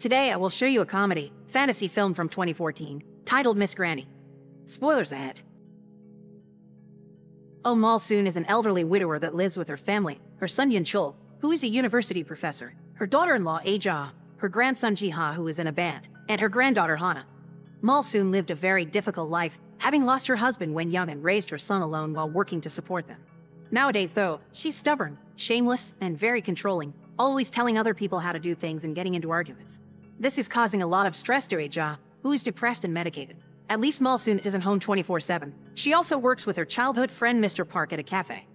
Today I will show you a comedy, fantasy film from 2014, titled Miss Granny. Spoilers ahead. Oh Mal-soon is an elderly widower that lives with her family, her son Yun-chul, who is a university professor, her daughter-in-law Ah-ja, her grandson Ji-ha who is in a band, and her granddaughter Hana. Mal-soon lived a very difficult life, having lost her husband when young and raised her son alone while working to support them. Nowadays though, she's stubborn, shameless, and very controlling, always telling other people how to do things and getting into arguments. This is causing a lot of stress to Ah-ja, who is depressed and medicated. At least Mal-soon isn't home 24/7. She also works with her childhood friend Mr. Park at a cafe.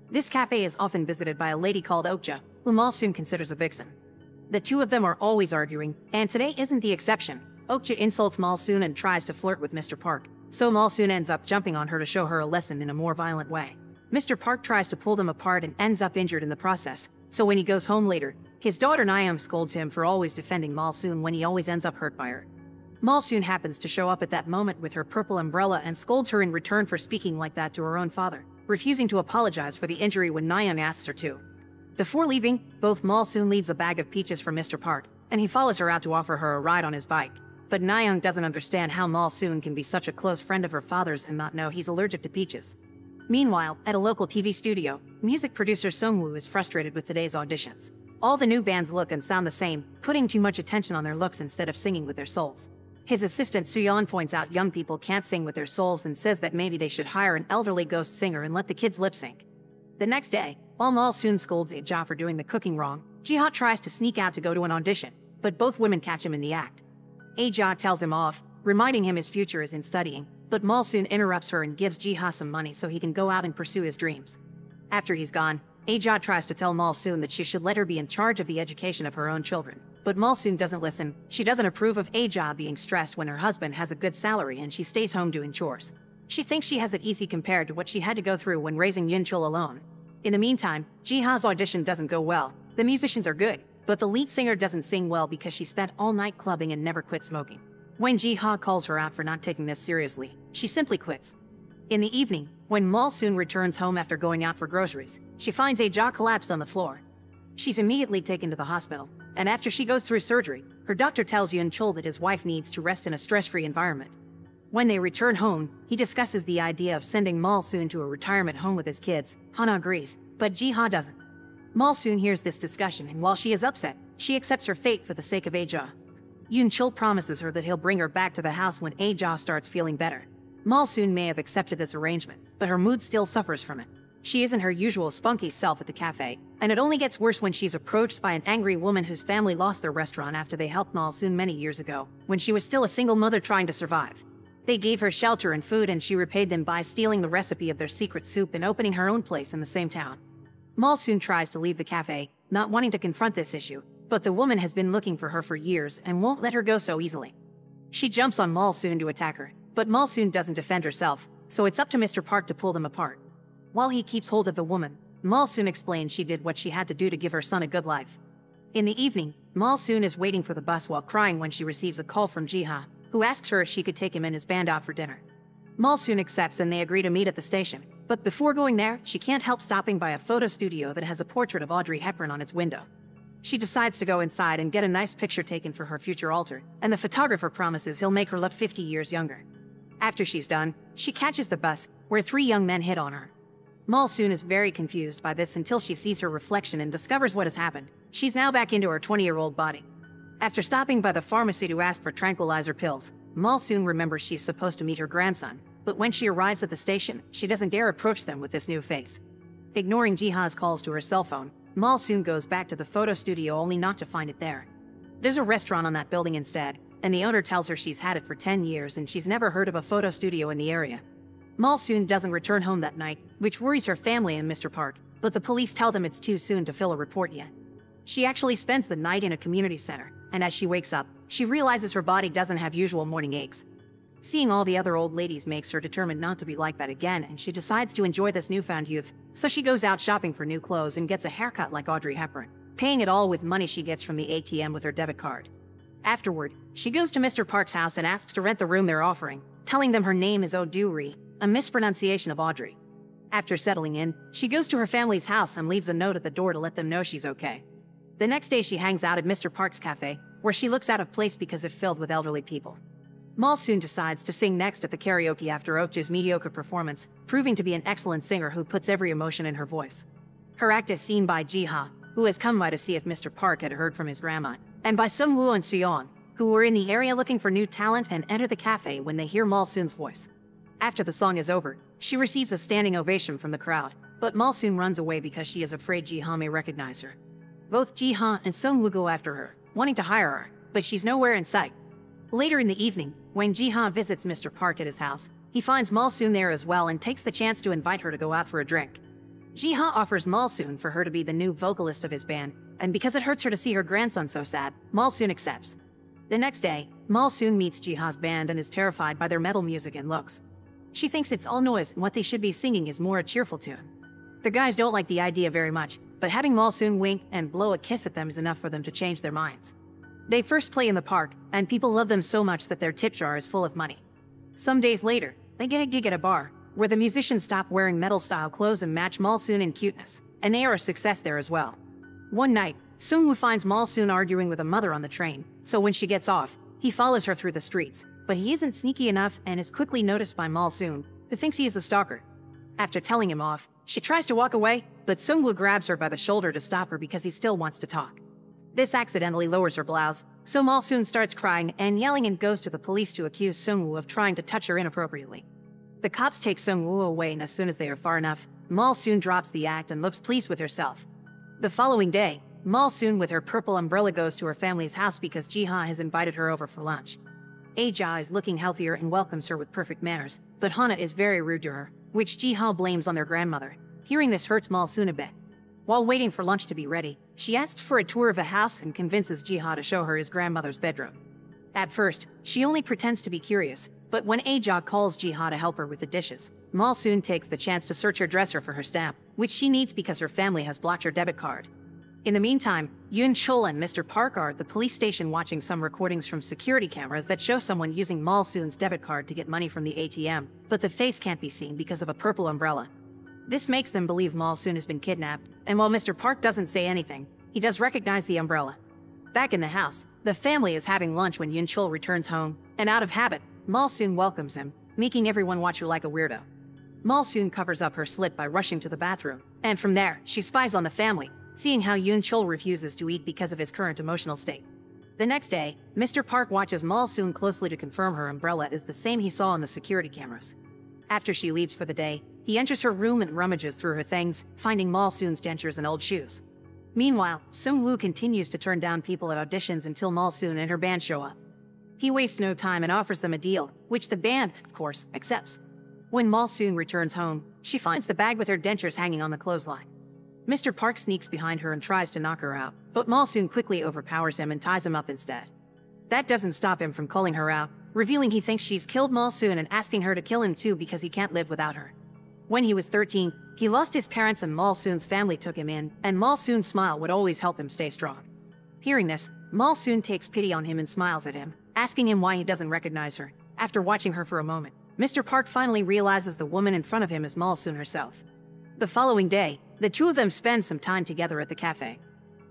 This cafe is often visited by a lady called Okja, who Mal-soon considers a vixen. The two of them are always arguing, and today isn't the exception. Okja insults Mal-soon and tries to flirt with Mr. Park, so Mal-soon ends up jumping on her to show her a lesson in a more violent way. Mr. Park tries to pull them apart and ends up injured in the process, so when he goes home later, his daughter Nayeom scolds him for always defending Mal-soon when he always ends up hurt by her. Mal-soon happens to show up at that moment with her purple umbrella and scolds her in return for speaking like that to her own father, refusing to apologize for the injury when Nayeom asks her to. Before leaving, both Mal-soon leaves a bag of peaches for Mr. Park, and he follows her out to offer her a ride on his bike. But Nayeom doesn't understand how Mal-soon can be such a close friend of her father's and not know he's allergic to peaches. Meanwhile, at a local TV studio, music producer Sungwoo is frustrated with today's auditions. All the new bands look and sound the same, putting too much attention on their looks instead of singing with their souls. His assistant Suyeon points out young people can't sing with their souls and says that maybe they should hire an elderly ghost singer and let the kids lip sync. The next day, while Mal-soon scolds Ah-ja for doing the cooking wrong, Ji-ha tries to sneak out to go to an audition, but both women catch him in the act. Ah-ja tells him off, reminding him his future is in studying, but Mal-soon interrupts her and gives Ji-ha some money so he can go out and pursue his dreams. After he's gone, Ah-ja tries to tell Mal-soon that she should let her be in charge of the education of her own children. But Mal-soon doesn't listen. She doesn't approve of Ah-ja being stressed when her husband has a good salary and she stays home doing chores. She thinks she has it easy compared to what she had to go through when raising Yun-chul alone. In the meantime, Ji-ha's audition doesn't go well. The musicians are good, but the lead singer doesn't sing well because she spent all night clubbing and never quit smoking. When Ji-ha calls her out for not taking this seriously, she simply quits. In the evening, when Mal-soon returns home after going out for groceries, she finds Ah-ja collapsed on the floor. She's immediately taken to the hospital, and after she goes through surgery, her doctor tells Yun-chul that his wife needs to rest in a stress-free environment. When they return home, he discusses the idea of sending Mal-soon to a retirement home with his kids. Hana agrees, but Ji-ha doesn't. Mal-soon hears this discussion, and while she is upset, she accepts her fate for the sake of Ah-ja. Yun-chul promises her that he'll bring her back to the house when Ah-ja starts feeling better. Mal-soon may have accepted this arrangement, but her mood still suffers from it. She isn't her usual spunky self at the cafe, and it only gets worse when she's approached by an angry woman whose family lost their restaurant after they helped Mal-soon many years ago, when she was still a single mother trying to survive. They gave her shelter and food, and she repaid them by stealing the recipe of their secret soup and opening her own place in the same town. Mal-soon tries to leave the cafe, not wanting to confront this issue, but the woman has been looking for her for years and won't let her go so easily. She jumps on Mal-soon to attack her, but Mal-soon doesn't defend herself, so it's up to Mr. Park to pull them apart. While he keeps hold of the woman, Mal-soon explains she did what she had to do to give her son a good life. In the evening, Mal-soon is waiting for the bus while crying when she receives a call from Ji-ha, who asks her if she could take him and his band out for dinner. Mal-soon accepts and they agree to meet at the station, but before going there, she can't help stopping by a photo studio that has a portrait of Audrey Hepburn on its window. She decides to go inside and get a nice picture taken for her future altar, and the photographer promises he'll make her look 50 years younger. After she's done, she catches the bus, where 3 young men hit on her. Mal-soon is very confused by this until she sees her reflection and discovers what has happened. She's now back into her 20-year-old body. After stopping by the pharmacy to ask for tranquilizer pills, Mal-soon remembers she's supposed to meet her grandson, but when she arrives at the station, she doesn't dare approach them with this new face. Ignoring Ji-ha's calls to her cell phone, Mal-soon goes back to the photo studio only not to find it there. There's a restaurant on that building instead, and the owner tells her she's had it for 10 years and she's never heard of a photo studio in the area. Mal-soon doesn't return home that night, which worries her family and Mr. Park, but the police tell them it's too soon to fill a report yet. She actually spends the night in a community center, and as she wakes up, she realizes her body doesn't have usual morning aches. Seeing all the other old ladies makes her determined not to be like that again, and she decides to enjoy this newfound youth, so she goes out shopping for new clothes and gets a haircut like Audrey Hepburn, paying it all with money she gets from the ATM with her debit card. Afterward, she goes to Mr. Park's house and asks to rent the room they're offering, telling them her name is Oduri, a mispronunciation of Audrey. After settling in, she goes to her family's house and leaves a note at the door to let them know she's okay. The next day she hangs out at Mr. Park's cafe, where she looks out of place because it's filled with elderly people. Malsoon decides to sing next at the karaoke after Okja's mediocre performance, proving to be an excellent singer who puts every emotion in her voice. Her act is seen by Jiha, who has come by to see if Mr. Park had heard from his grandma, and by Sungwoo and Seon, who were in the area looking for new talent and enter the cafe when they hear Malsoon's voice. After the song is over, she receives a standing ovation from the crowd, but Malsoon runs away because she is afraid Jiha may recognize her. Both Jiha and Sungwoo go after her, wanting to hire her, but she's nowhere in sight. Later in the evening, when Jiha visits Mr. Park at his house, he finds Malsoon there as well and takes the chance to invite her to go out for a drink. Jiha offers Malsoon for her to be the new vocalist of his band, and because it hurts her to see her grandson so sad, Malsoon accepts. The next day, Malsoon meets Jiha's band and is terrified by their metal music and looks. She thinks it's all noise and what they should be singing is more a cheerful tune. The guys don't like the idea very much, but having Malsoon wink and blow a kiss at them is enough for them to change their minds. They first play in the park, and people love them so much that their tip jar is full of money. Some days later, they get a gig at a bar, where the musicians stop wearing metal-style clothes and match Malsoon in cuteness, and they are a success there as well. One night, Sungwoo finds Malsoon arguing with a mother on the train, so when she gets off, he follows her through the streets, but he isn't sneaky enough and is quickly noticed by Malsoon, who thinks he is a stalker. After telling him off, she tries to walk away, but Sungwoo grabs her by the shoulder to stop her because he still wants to talk. This accidentally lowers her blouse, so Malsoon starts crying and yelling and goes to the police to accuse Sungwoo of trying to touch her inappropriately. The cops take Sungwoo away, and as soon as they are far enough, Malsoon drops the act and looks pleased with herself. The following day, Malsoon with her purple umbrella goes to her family's house because Jiha has invited her over for lunch. Aja is looking healthier and welcomes her with perfect manners, but Hana is very rude to her, which Jiha blames on their grandmother. Hearing this hurts Malsoon a bit. While waiting for lunch to be ready, she asks for a tour of the house and convinces Jiha to show her his grandmother's bedroom. At first, she only pretends to be curious, but when Aja calls Jiha to help her with the dishes, Malsoon takes the chance to search her dresser for her stamp, which she needs because her family has blocked her debit card. In the meantime, Yoon Chul and Mr. Park are at the police station watching some recordings from security cameras that show someone using Malsoon's debit card to get money from the ATM, but the face can't be seen because of a purple umbrella. This makes them believe Malsoon has been kidnapped, and while Mr. Park doesn't say anything, he does recognize the umbrella. Back in the house, the family is having lunch when Yoon Chul returns home, and out of habit, Malsoon welcomes him, making everyone watch her like a weirdo. Malsoon covers up her slit by rushing to the bathroom, and from there, she spies on the family, seeing how Yoon Chul refuses to eat because of his current emotional state. The next day, Mr. Park watches Malsoon closely to confirm her umbrella is the same he saw on the security cameras. After she leaves for the day, he enters her room and rummages through her things, finding Malsoon's dentures and old shoes. Meanwhile, Sungwoo continues to turn down people at auditions until Malsoon and her band show up. He wastes no time and offers them a deal, which the band, of course, accepts. When Malsoon returns home, she finds the bag with her dentures hanging on the clothesline. Mr. Park sneaks behind her and tries to knock her out, but Malsoon quickly overpowers him and ties him up instead. That doesn't stop him from calling her out, revealing he thinks she's killed Malsoon and asking her to kill him too because he can't live without her. When he was 13, he lost his parents and Malsoon's family took him in, and Malsoon's smile would always help him stay strong. Hearing this, Malsoon takes pity on him and smiles at him, asking him why he doesn't recognize her. After watching her for a moment, Mr. Park finally realizes the woman in front of him is Malsoon herself. The following day, the two of them spend some time together at the cafe.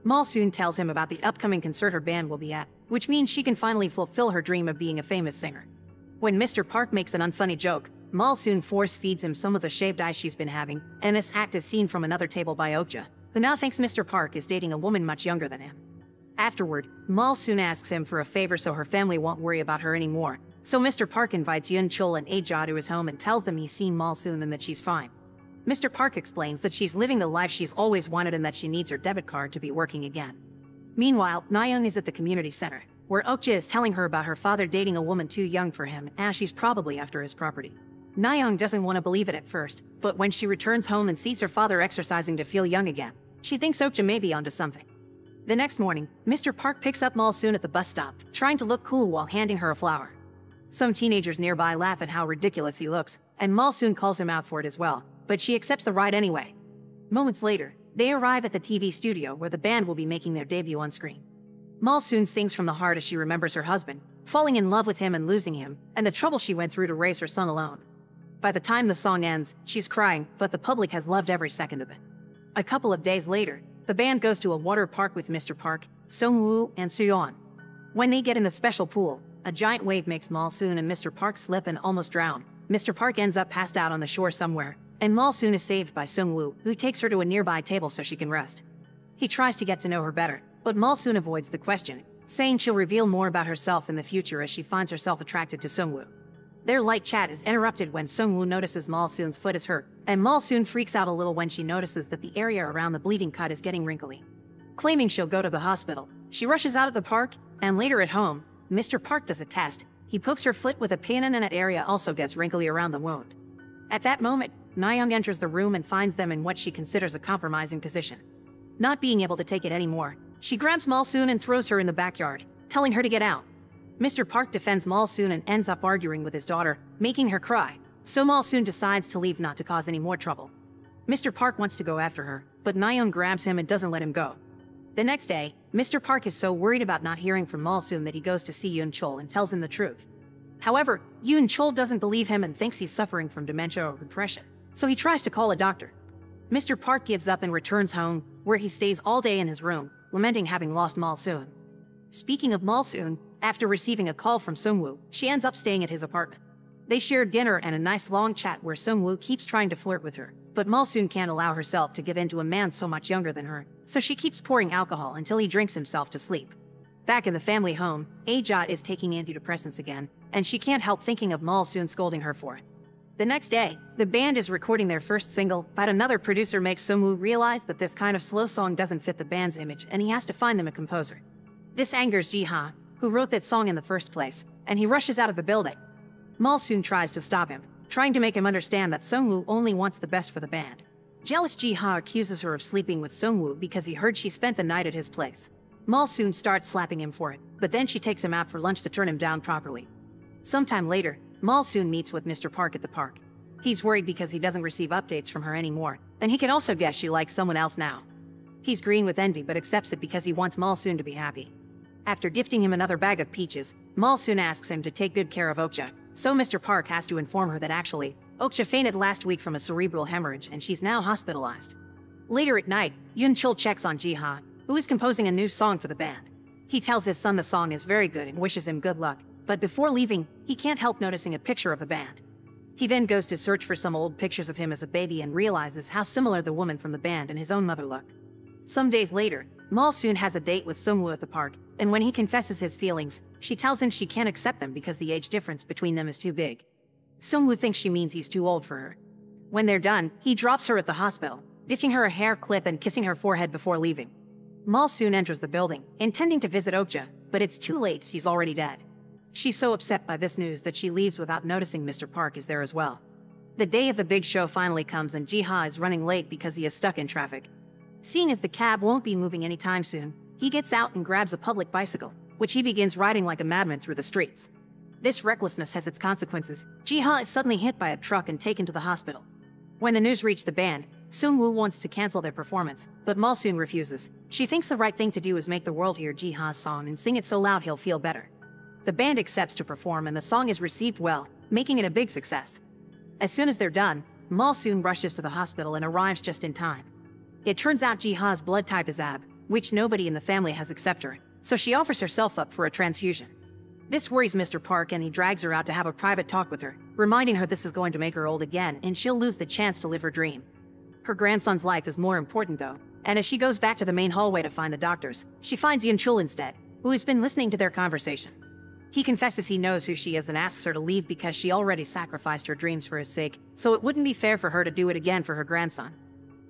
Malsoon tells him about the upcoming concert her band will be at, which means she can finally fulfill her dream of being a famous singer. When Mr. Park makes an unfunny joke, Malsoon force-feeds him some of the shaved ice she's been having, and this act is seen from another table by Okja, who now thinks Mr. Park is dating a woman much younger than him. Afterward, Malsoon asks him for a favor so her family won't worry about her anymore, so Mr. Park invites Yoon Chul and Aja to his home and tells them he's seen Malsoon and that she's fine. Mr. Park explains that she's living the life she's always wanted and that she needs her debit card to be working again. Meanwhile, Nayoung is at the community center, where Okja is telling her about her father dating a woman too young for him, as she's probably after his property. Nayoung doesn't want to believe it at first, but when she returns home and sees her father exercising to feel young again, she thinks Okja may be onto something. The next morning, Mr. Park picks up Malsoon at the bus stop, trying to look cool while handing her a flower. Some teenagers nearby laugh at how ridiculous he looks, and Malsoon calls him out for it as well, but she accepts the ride anyway. Moments later, they arrive at the TV studio where the band will be making their debut on screen. Malsoon sings from the heart as she remembers her husband, falling in love with him and losing him, and the trouble she went through to raise her son alone. By the time the song ends, she's crying, but the public has loved every second of it. A couple of days later, the band goes to a water park with Mr. Park, Sungwoo, and Seon. When they get in the special pool, a giant wave makes Malsoon and Mr. Park slip and almost drown. Mr. Park ends up passed out on the shore somewhere, and Malsoon is saved by Sungwoo, who takes her to a nearby table so she can rest. He tries to get to know her better, but Malsoon avoids the question, saying she'll reveal more about herself in the future as she finds herself attracted to Sungwoo. Their light chat is interrupted when Sungwoo notices Malsoon's foot is hurt, and Malsoon freaks out a little when she notices that the area around the bleeding cut is getting wrinkly. Claiming she'll go to the hospital, she rushes out of the park, and later at home, Mr. Park does a test. He pokes her foot with a pin and that area also gets wrinkly around the wound. At that moment, Nayoung enters the room and finds them in what she considers a compromising position. Not being able to take it anymore, she grabs Malsoon and throws her in the backyard, telling her to get out. Mr. Park defends Malsoon and ends up arguing with his daughter, making her cry, so Malsoon decides to leave not to cause any more trouble. Mr. Park wants to go after her, but Nayoung grabs him and doesn't let him go. The next day, Mr. Park is so worried about not hearing from Malsoon that he goes to see Yoon Chol and tells him the truth. However, Yoon Chol doesn't believe him and thinks he's suffering from dementia or depression, so he tries to call a doctor. Mr. Park gives up and returns home, where he stays all day in his room, lamenting having lost Malsoon. Speaking of Malsoon, after receiving a call from Sungwoo, she ends up staying at his apartment. They share dinner and a nice long chat where Sungwoo keeps trying to flirt with her, but Malsoon can't allow herself to give in to a man so much younger than her, so she keeps pouring alcohol until he drinks himself to sleep. Back in the family home, Aja is taking antidepressants again, and she can't help thinking of Malsoon scolding her for it. The next day, the band is recording their first single, but another producer makes Sungwoo realize that this kind of slow song doesn't fit the band's image and he has to find them a composer. This angers Ji-ha, who wrote that song in the first place, and he rushes out of the building. Malsoon tries to stop him, trying to make him understand that Sungwoo only wants the best for the band. Jealous Ji-ha accuses her of sleeping with Sungwoo because he heard she spent the night at his place. Malsoon starts slapping him for it, but then she takes him out for lunch to turn him down properly. Sometime later, Malsoon meets with Mr. Park at the park. He's worried because he doesn't receive updates from her anymore, and he can also guess she likes someone else now. He's green with envy but accepts it because he wants Malsoon to be happy. After gifting him another bag of peaches, Malsoon asks him to take good care of Okja, so Mr. Park has to inform her that actually, Okja fainted last week from a cerebral hemorrhage and she's now hospitalized. Later at night, Yoon Chol checks on Ji-ha, who is composing a new song for the band. He tells his son the song is very good and wishes him good luck, but before leaving, he can't help noticing a picture of the band. He then goes to search for some old pictures of him as a baby and realizes how similar the woman from the band and his own mother look. Some days later, Malsoon has a date with Sungwoo at the park, and when he confesses his feelings, she tells him she can't accept them because the age difference between them is too big. Sungwoo thinks she means he's too old for her. When they're done, he drops her at the hospital, giving her a hair clip and kissing her forehead before leaving. Malsoon enters the building, intending to visit Okja, but it's too late, she's already dead. She's so upset by this news that she leaves without noticing Mr. Park is there as well. The day of the big show finally comes and Ji-ha is running late because he is stuck in traffic. Seeing as the cab won't be moving anytime soon, he gets out and grabs a public bicycle, which he begins riding like a madman through the streets. This recklessness has its consequences. Ji-ha is suddenly hit by a truck and taken to the hospital. When the news reached the band, Sungwoo wants to cancel their performance, but Malsoon refuses. She thinks the right thing to do is make the world hear Ji-ha's song and sing it so loud he'll feel better. The band accepts to perform and the song is received well, making it a big success. As soon as they're done, Malsoon rushes to the hospital and arrives just in time. It turns out Ji-ha's blood type is AB, which nobody in the family has except her, so she offers herself up for a transfusion. This worries Mr. Park and he drags her out to have a private talk with her, reminding her this is going to make her old again and she'll lose the chance to live her dream. Her grandson's life is more important though, and as she goes back to the main hallway to find the doctors, she finds Yoon Chul instead, who has been listening to their conversation. He confesses he knows who she is and asks her to leave because she already sacrificed her dreams for his sake, so it wouldn't be fair for her to do it again for her grandson.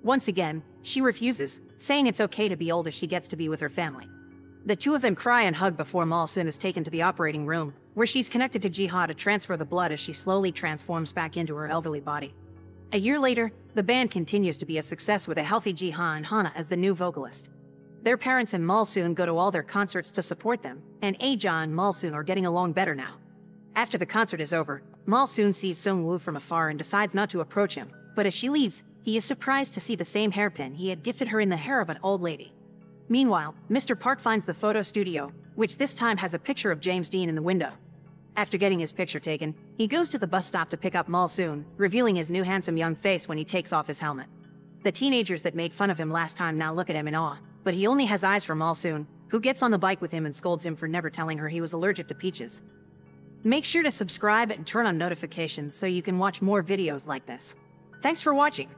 Once again, she refuses, saying it's okay to be old if she gets to be with her family. The two of them cry and hug before Malsoon is taken to the operating room, where she's connected to Ji-ha to transfer the blood as she slowly transforms back into her elderly body. A year later, the band continues to be a success with a healthy Ji-ha and Hana as the new vocalist. Their parents and Malsoon go to all their concerts to support them, and Aja and Malsoon are getting along better now. After the concert is over, Malsoon sees Sungwoo from afar and decides not to approach him, but as she leaves, he is surprised to see the same hairpin he had gifted her in the hair of an old lady. Meanwhile, Mr. Park finds the photo studio, which this time has a picture of James Dean in the window. After getting his picture taken, he goes to the bus stop to pick up Malsoon, revealing his new handsome young face when he takes off his helmet. The teenagers that made fun of him last time now look at him in awe, but he only has eyes for Malsoon, who gets on the bike with him and scolds him for never telling her he was allergic to peaches. Make sure to subscribe and turn on notifications so you can watch more videos like this. Thanks for watching.